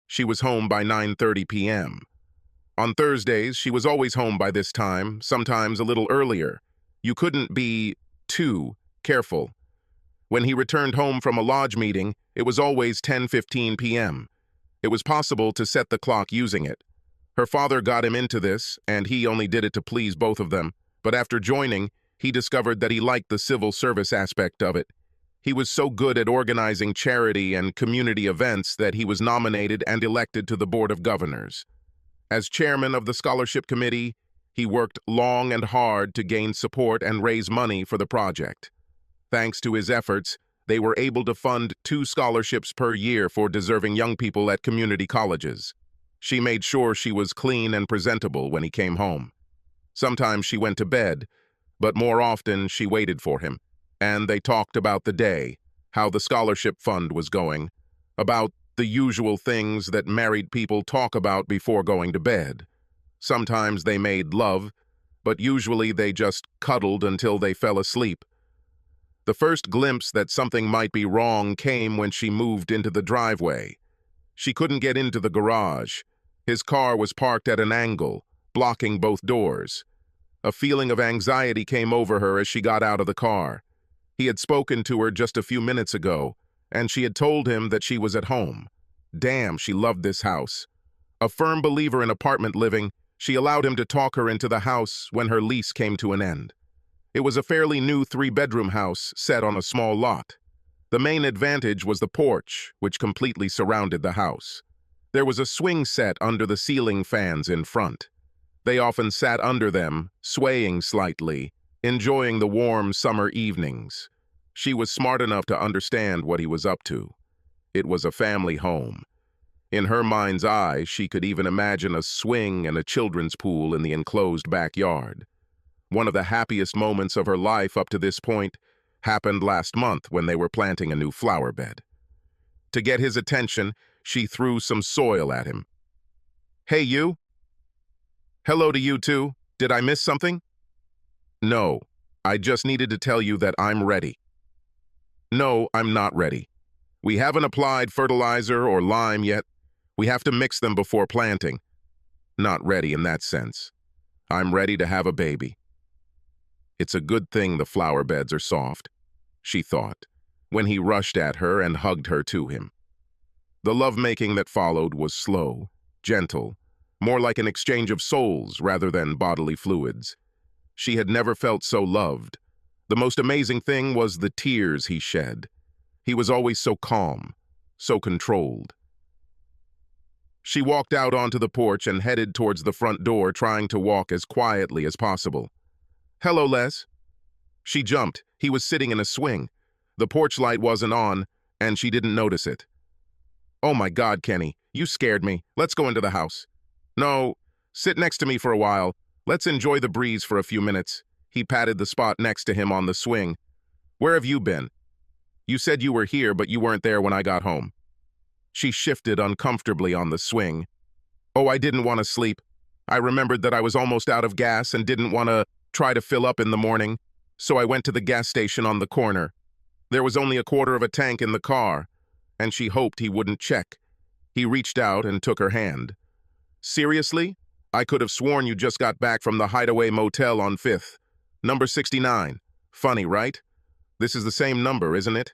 She was home by 9:30 p.m. On Thursdays, she was always home by this time, sometimes a little earlier. You couldn't be too careful. When he returned home from a lodge meeting, it was always 10:15 p.m. It was possible to set the clock using it. Her father got him into this, and he only did it to please both of them. But after joining, he discovered that he liked the civil service aspect of it. He was so good at organizing charity and community events that he was nominated and elected to the Board of Governors. As chairman of the scholarship committee, he worked long and hard to gain support and raise money for the project. Thanks to his efforts, they were able to fund 2 scholarships per year for deserving young people at community colleges. She made sure she was clean and presentable when he came home. Sometimes she went to bed, but more often she waited for him, and they talked about the day, how the scholarship fund was going, about the usual things that married people talk about before going to bed. Sometimes they made love, but usually they just cuddled until they fell asleep. The first glimpse that something might be wrong came when she moved into the driveway. She couldn't get into the garage. His car was parked at an angle, blocking both doors. A feeling of anxiety came over her as she got out of the car. He had spoken to her just a few minutes ago, and she had told him that she was at home. Damn, she loved this house. A firm believer in apartment living, she allowed him to talk her into the house when her lease came to an end. It was a fairly new 3-bedroom house set on a small lot. The main advantage was the porch, which completely surrounded the house. There was a swing set under the ceiling fans in front. They often sat under them, swaying slightly, enjoying the warm summer evenings. She was smart enough to understand what he was up to. It was a family home. In her mind's eye, she could even imagine a swing and a children's pool in the enclosed backyard. One of the happiest moments of her life up to this point happened last month when they were planting a new flower bed. To get his attention, she threw some soil at him. "Hey, you." "Hello to you too. Did I miss something?" "No, I just needed to tell you that I'm ready." "No, I'm not ready. We haven't applied fertilizer or lime yet. We have to mix them before planting." "Not ready in that sense. I'm ready to have a baby." It's a good thing the flower beds are soft, she thought, when he rushed at her and hugged her to him. The lovemaking that followed was slow, gentle, more like an exchange of souls rather than bodily fluids. She had never felt so loved. The most amazing thing was the tears he shed. He was always so calm, so controlled. She walked out onto the porch and headed towards the front door, trying to walk as quietly as possible. "Hello, Les." She jumped. He was sitting in a swing. The porch light wasn't on, and she didn't notice it. "Oh my God, Kenny, you scared me. Let's go into the house." "No, sit next to me for a while. Let's enjoy the breeze for a few minutes." He patted the spot next to him on the swing. "Where have you been? You said you were here, but you weren't there when I got home." She shifted uncomfortably on the swing. "Oh, I didn't want to sleep. I remembered that I was almost out of gas and didn't want to try to fill up in the morning, so I went to the gas station on the corner. There was only a quarter of a tank in the car, and she hoped he wouldn't check." He reached out and took her hand. "Seriously? I could have sworn you just got back from the Hideaway Motel on 5th. Number 69. Funny, right? This is the same number, isn't it?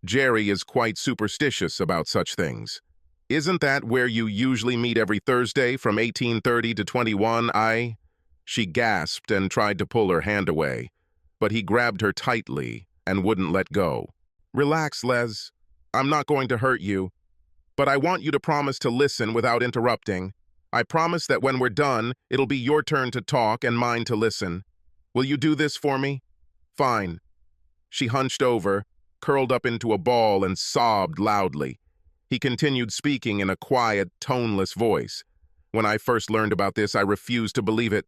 Jerry is quite superstitious about such things. Isn't that where you usually meet every Thursday from 18:30 to 21? She gasped and tried to pull her hand away, but he grabbed her tightly and wouldn't let go. "Relax, Les. I'm not going to hurt you, but I want you to promise to listen without interrupting. I promise that when we're done, it'll be your turn to talk and mine to listen. Will you do this for me?" "Fine." She hunched over, curled up into a ball, and sobbed loudly. He continued speaking in a quiet, toneless voice. "When I first learned about this, I refused to believe it.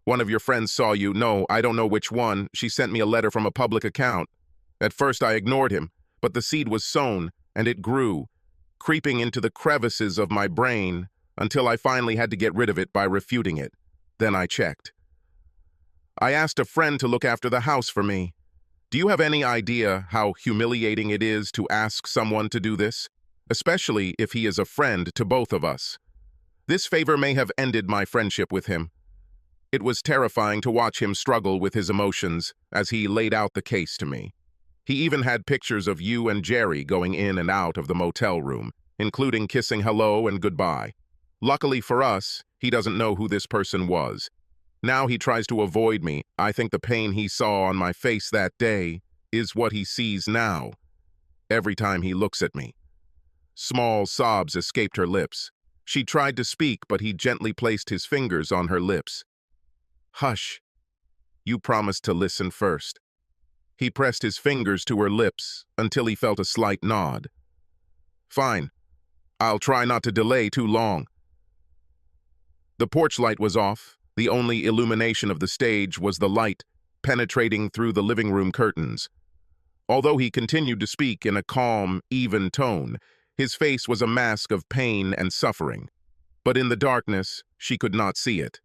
One of your friends saw you. No, I don't know which one. She sent me a letter from a public account. At first I ignored him, but the seed was sown, and it grew, creeping into the crevices of my brain until I finally had to get rid of it by refuting it. Then I checked. I asked a friend to look after the house for me. Do you have any idea how humiliating it is to ask someone to do this? especially if he is a friend to both of us. This favor may have ended my friendship with him. It was terrifying to watch him struggle with his emotions as he laid out the case to me. He even had pictures of you and Jerry going in and out of the motel room, including kissing hello and goodbye. Luckily for us, he doesn't know who this person was. Now he tries to avoid me. I think the pain he saw on my face that day is what he sees now, every time he looks at me. Small sobs escaped her lips. She tried to speak, but he gently placed his fingers on her lips. Hush. You promised to listen first. He pressed his fingers to her lips until he felt a slight nod. Fine. I'll try not to delay too long. The porch light was off. The only illumination of the stage was the light penetrating through the living room curtains. Although he continued to speak in a calm, even tone, his face was a mask of pain and suffering. But in the darkness, she could not see it.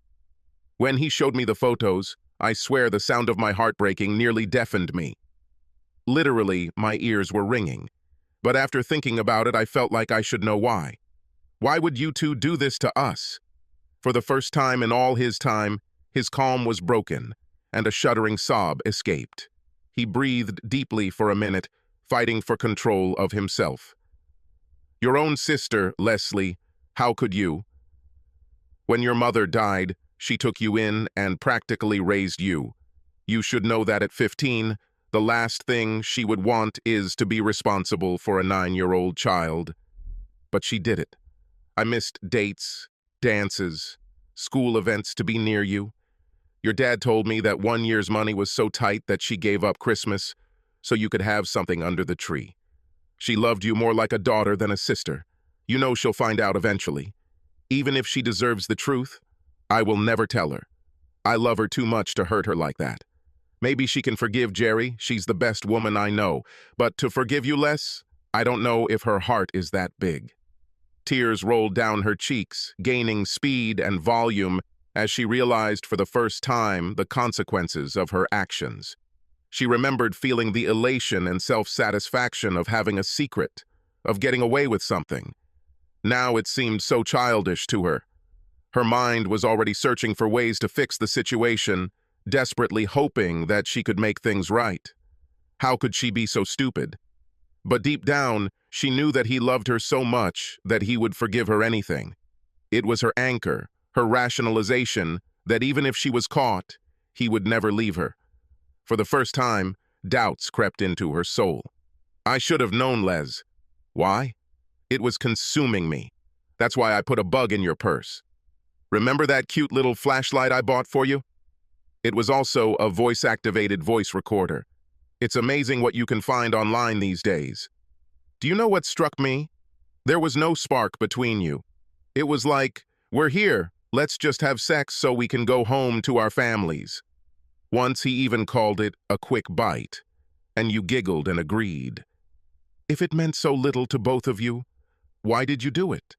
When he showed me the photos, I swear the sound of my heart breaking nearly deafened me. Literally, my ears were ringing. But after thinking about it, I felt like I should know why. Why would you two do this to us? For the first time in all his time, his calm was broken, and a shuddering sob escaped. He breathed deeply for a minute, fighting for control of himself. Your own sister, Leslie, how could you? When your mother died, she took you in and practically raised you. You should know that at 15, the last thing she would want is to be responsible for a 9-year-old child. But she did it. I missed dates, dances, school events to be near you. Your dad told me that 1 year's money was so tight that she gave up Christmas so you could have something under the tree. She loved you more like a daughter than a sister. You know she'll find out eventually. Even if she deserves the truth, I will never tell her. I love her too much to hurt her like that. Maybe she can forgive Jerry, she's the best woman I know, but to forgive you less, I don't know if her heart is that big. Tears rolled down her cheeks, gaining speed and volume as she realized for the first time the consequences of her actions. She remembered feeling the elation and self-satisfaction of having a secret, of getting away with something. Now it seemed so childish to her. Her mind was already searching for ways to fix the situation, desperately hoping that she could make things right. How could she be so stupid? But deep down, she knew that he loved her so much that he would forgive her anything. It was her anchor, her rationalization, that even if she was caught, he would never leave her. For the first time, doubts crept into her soul. I should have known, Les. Why? It was consuming me. That's why I put a bug in your purse. Remember that cute little flashlight I bought for you? It was also a voice-activated voice recorder. It's amazing what you can find online these days. Do you know what struck me? There was no spark between you. It was like, we're here, let's just have sex so we can go home to our families. Once he even called it a quick bite, and you giggled and agreed. If it meant so little to both of you, why did you do it?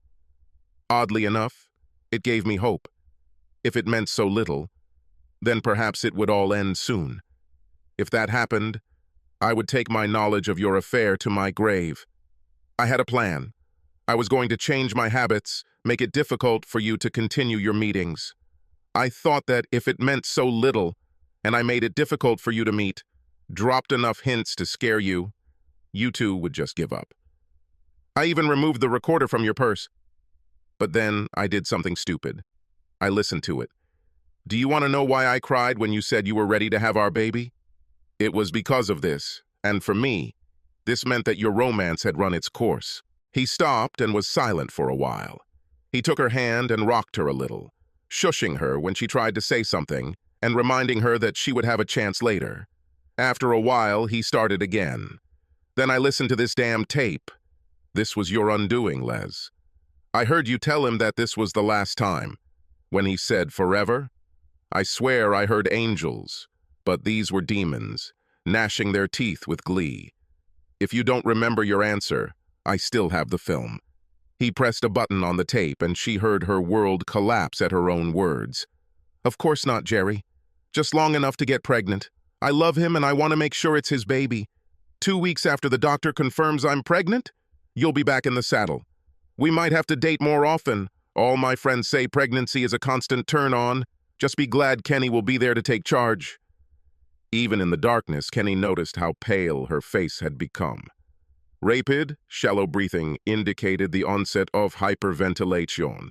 Oddly enough, it gave me hope. If it meant so little, then perhaps it would all end soon. If that happened, I would take my knowledge of your affair to my grave. I had a plan. I was going to change my habits, make it difficult for you to continue your meetings. I thought that if it meant so little, and I made it difficult for you to meet, dropped enough hints to scare you, you two would just give up. I even removed the recorder from your purse. But then I did something stupid. I listened to it. Do you want to know why I cried when you said you were ready to have our baby? It was because of this, and for me, this meant that your romance had run its course. He stopped and was silent for a while. He took her hand and rocked her a little, shushing her when she tried to say something and reminding her that she would have a chance later. After a while, he started again. Then I listened to this damn tape. This was your undoing, Les. I heard you tell him that this was the last time. When he said forever, I swear I heard angels, but these were demons, gnashing their teeth with glee. If you don't remember your answer, I still have the film. He pressed a button on the tape and she heard her world collapse at her own words. Of course not, Jerry. Just long enough to get pregnant. I love him and I want to make sure it's his baby. 2 weeks after the doctor confirms I'm pregnant? You'll be back in the saddle. We might have to date more often. All my friends say pregnancy is a constant turn-on. Just be glad Kenny will be there to take charge." Even in the darkness, Kenny noticed how pale her face had become. Rapid, shallow breathing indicated the onset of hyperventilation.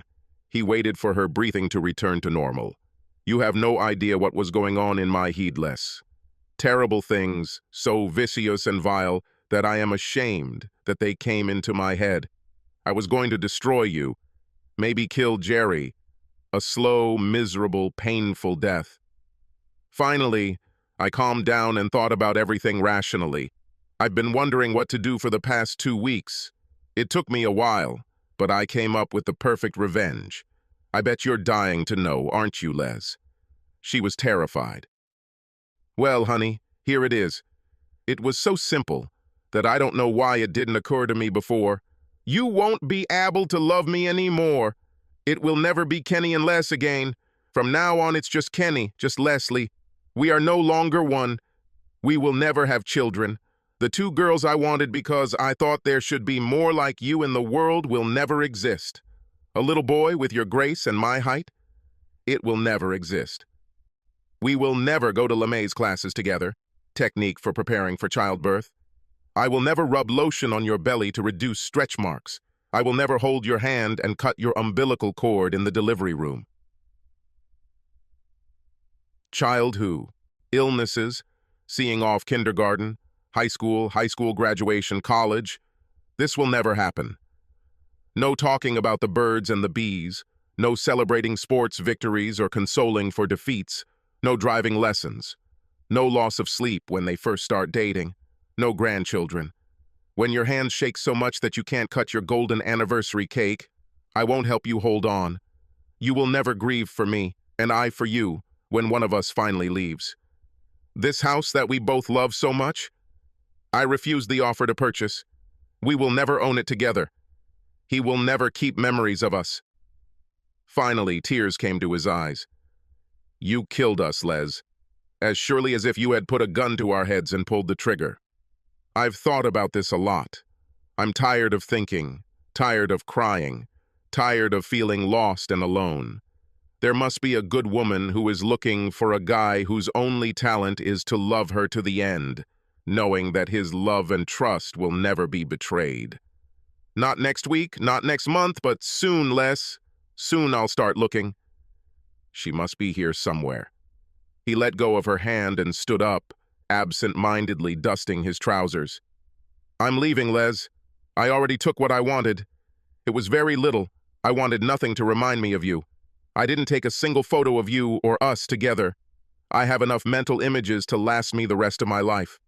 He waited for her breathing to return to normal. "You have no idea what was going on in my heedless. Terrible things, so vicious and vile that I am ashamed that they came into my head. I was going to destroy you, maybe kill Jerry. A slow, miserable, painful death. Finally, I calmed down and thought about everything rationally. I've been wondering what to do for the past 2 weeks. It took me a while, but I came up with the perfect revenge. I bet you're dying to know, aren't you, Les?" She was terrified. "Well, honey, here it is. It was so simple that I don't know why it didn't occur to me before. You won't be able to love me anymore. It will never be Kenny and Les again. From now on, it's just Kenny, just Leslie. We are no longer one. We will never have children. The 2 girls I wanted because I thought there should be more like you in the world will never exist. A little boy with your grace and my height? It will never exist. We will never go to LeMay's classes together, technique for preparing for childbirth. I will never rub lotion on your belly to reduce stretch marks. I will never hold your hand and cut your umbilical cord in the delivery room." Child who? Illnesses, seeing off kindergarten, high school graduation, college. This will never happen. No talking about the birds and the bees, no celebrating sports victories or consoling for defeats, no driving lessons, no loss of sleep when they first start dating, no grandchildren. When your hands shake so much that you can't cut your golden anniversary cake, I won't help you hold on. You will never grieve for me, and I for you, when one of us finally leaves. This house that we both love so much, I refuse the offer to purchase. We will never own it together. He will never keep memories of us. Finally, tears came to his eyes. "You killed us, Les, as surely as if you had put a gun to our heads and pulled the trigger. I've thought about this a lot. I'm tired of thinking, tired of crying, tired of feeling lost and alone. There must be a good woman who is looking for a guy whose only talent is to love her to the end, knowing that his love and trust will never be betrayed. Not next week, not next month, but soon, Les. Soon I'll start looking. She must be here somewhere." He let go of her hand and stood up, absent-mindedly dusting his trousers. "I'm leaving, Les. I already took what I wanted. It was very little. I wanted nothing to remind me of you. I didn't take a single photo of you or us together. I have enough mental images to last me the rest of my life."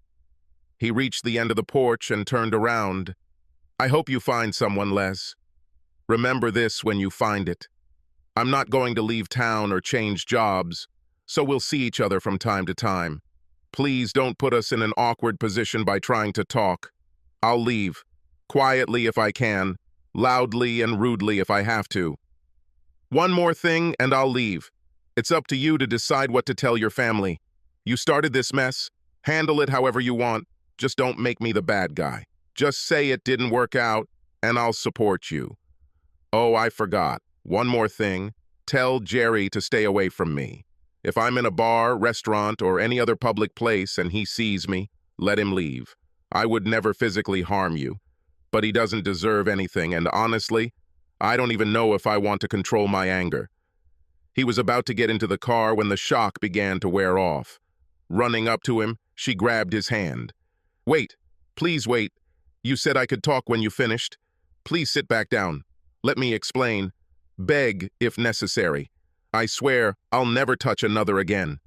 He reached the end of the porch and turned around. "I hope you find someone, Les. Remember this when you find it. I'm not going to leave town or change jobs, so we'll see each other from time to time. Please don't put us in an awkward position by trying to talk. I'll leave, quietly if I can, loudly and rudely if I have to. One more thing and I'll leave. It's up to you to decide what to tell your family. You started this mess. Handle it however you want. Just don't make me the bad guy. Just say it didn't work out, and I'll support you. Oh, I forgot. One more thing. Tell Jerry to stay away from me. If I'm in a bar, restaurant, or any other public place and he sees me, let him leave. I would never physically harm you, but he doesn't deserve anything, and honestly, I don't even know if I want to control my anger." He was about to get into the car when the shock began to wear off. Running up to him, she grabbed his hand. "Wait, please wait. You said I could talk when you finished. Please sit back down. Let me explain. Beg, if necessary. I swear I'll never touch another again."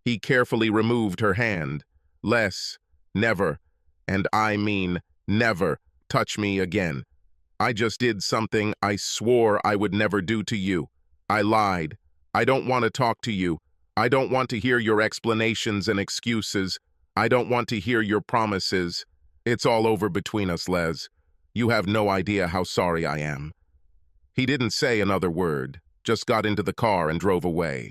He carefully removed her hand. "Les, never, and I mean never, touch me again. I just did something I swore I would never do to you. I lied. I don't want to talk to you. I don't want to hear your explanations and excuses. I don't want to hear your promises. It's all over between us, Les. You have no idea how sorry I am." He didn't say another word, just got into the car and drove away.